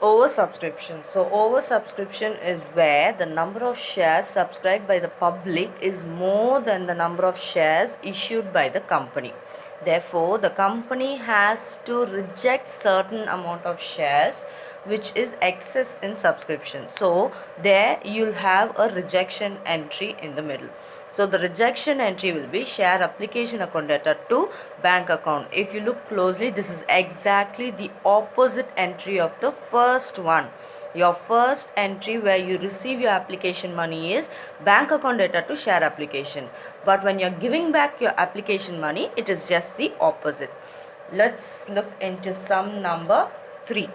Oversubscription. So oversubscription is where the number of shares subscribed by the public is more than the number of shares issued by the company. Therefore, the company has to reject certain amount of shares which is excess in subscription. So there you'll have a rejection entry in the middle. So the rejection entry will be share application account data to bank account. If you look closely, this is exactly the opposite entry of the first one. Your first entry where you receive your application money is bank account data to share application. But when you're giving back your application money, it is just the opposite. Let's look into sum number 3.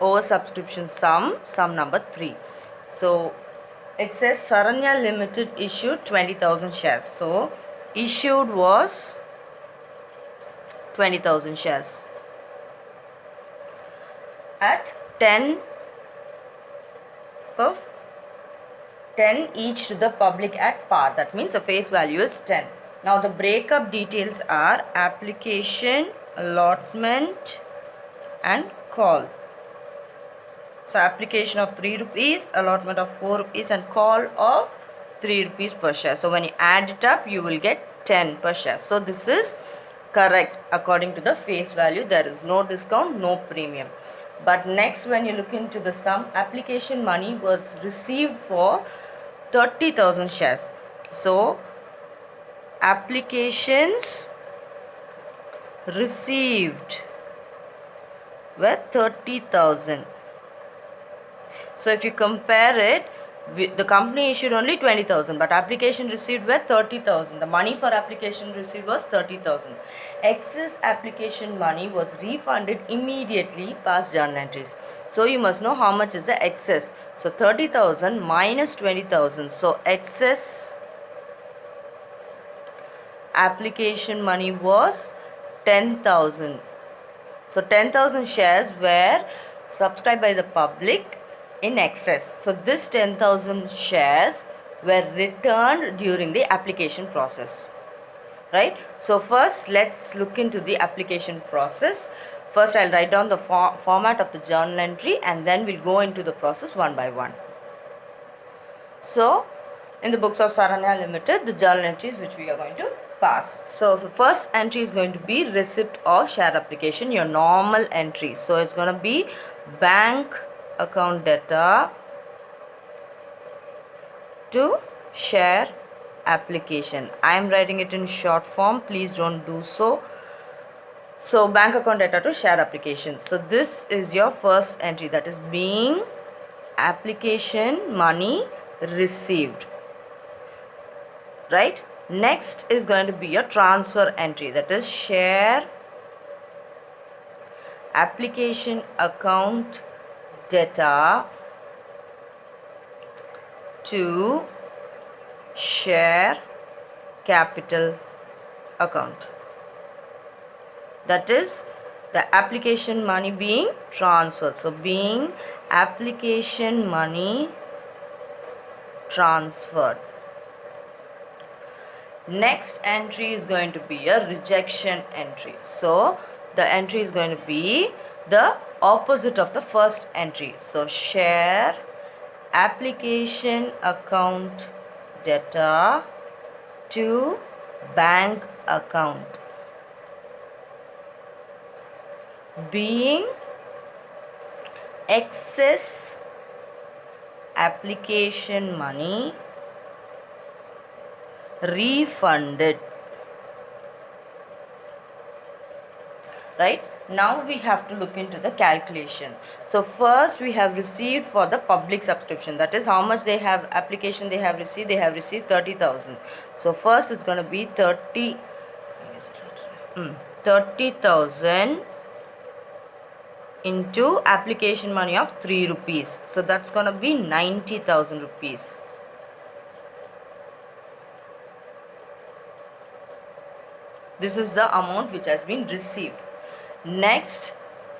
Oversubscription sum number 3. So it says Saranya Limited issued 20,000 shares. So issued was 20,000 shares at 10 each to the public at par. That means the face value is 10. Now the breakup details are application, allotment and call. So application of 3 rupees, allotment of 4 rupees and call of 3 rupees per share. So when you add it up, you will get 10 per share. So this is correct according to the face value. There is no discount, no premium. But next, when you look into the sum, application money was received for 30,000 shares. So applications received were 30,000. So if you compare it, the company issued only 20,000, but application received were 30,000. The money for application received was 30,000. Excess application money was refunded immediately past journal entries. So you must know how much is the excess. So 30,000 minus 20,000. So excess application money was 10,000. So 10,000 shares were subscribed by the public in excess. So this 10,000 shares were returned during the application process, right? So first let's look into the application process. First I'll write down the format of the journal entry and then we'll go into the process one by one. So in the books of Saranya Limited, the journal entries which we are going to pass. So first entry is going to be receipt of share application, your normal entry. So it's going to be bank account data to share application. I am writing it in short form, please don't do so. So bank account data to share application. So this is your first entry, that is being application money received, right? Next is going to be your transfer entry, that is share application account data to share capital account. That is the application money being transferred. So being application money transferred. Next entry is going to be a rejection entry. So the entry is going to be the opposite of the first entry. So share application account data to bank account. Being excess application money refunded, right? Now we have to look into the calculation. So first we have received for the public subscription, that is how much they have application they have received. They have received 30,000. So first it's going to be 30,000 into application money of 3 rupees. So that's going to be 90,000 rupees. This is the amount which has been received. Next,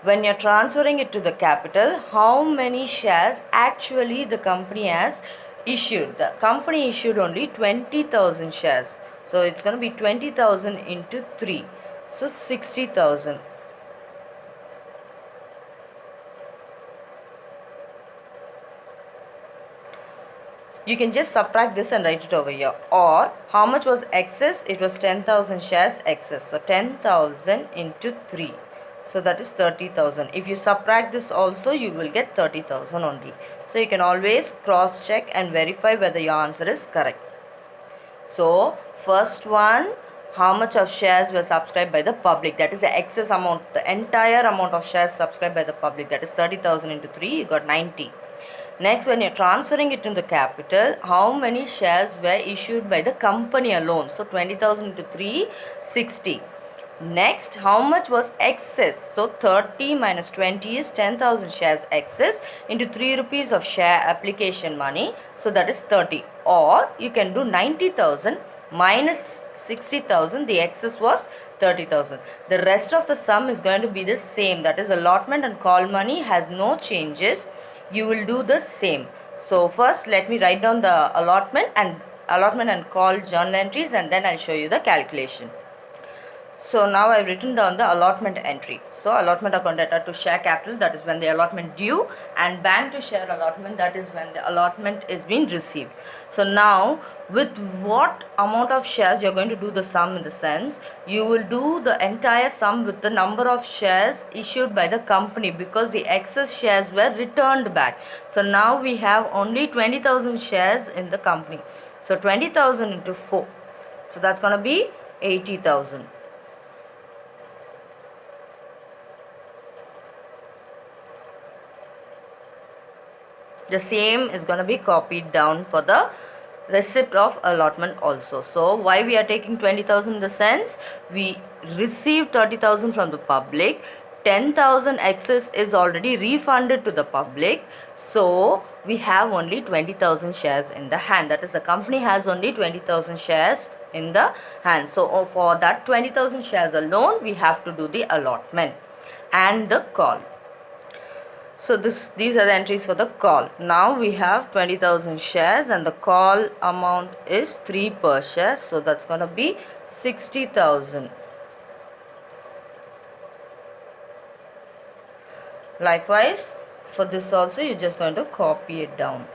when you're transferring it to the capital, how many shares actually the company has issued? The company issued only 20,000 shares. So it's going to be 20,000 into 3. So 60,000. you can just subtract this and write it over here. Or how much was excess? It was 10,000 shares excess. So 10,000 into 3. So that is 30,000. If you subtract this also, you will get 30,000 only. So you can always cross check and verify whether your answer is correct. So first one, how much of shares were subscribed by the public? That is the excess amount, the entire amount of shares subscribed by the public. That is 30,000 into 3, you got 90. Next, when you're transferring it into capital, how many shares were issued by the company alone? So 20,000 into 3, 60. Next, how much was excess? So 30 minus 20 is 10,000 shares excess into 3 rupees of share application money. So that is 30. Or you can do 90,000 minus 60,000. The excess was 30,000. The rest of the sum is going to be the same. That is allotment and call money has no changes. You will do the same. So first let me write down the allotment and call journal entries, and then I'll show you the calculation. So now I've written down the allotment entry. So allotment account data to share capital, that is when the allotment due, and bank to share allotment, that is when the allotment is being received. So now with what amount of shares you're going to do the sum, in the sense you will do the entire sum with the number of shares issued by the company, because the excess shares were returned back. So now we have only 20,000 shares in the company. So 20,000 into 4. So that's going to be 80,000. The same is going to be copied down for the receipt of allotment also. So why we are taking 20,000 in the sense we received 30,000 from the public, 10,000 excess is already refunded to the public, so we have only 20,000 shares in the hand. That is, the company has only 20,000 shares in the hand. So for that 20,000 shares alone, we have to do the allotment and the call. So these are the entries for the call. Now we have 20,000 shares and the call amount is 3 per share. So that's going to be 60,000. Likewise, for this also you're just going to copy it down.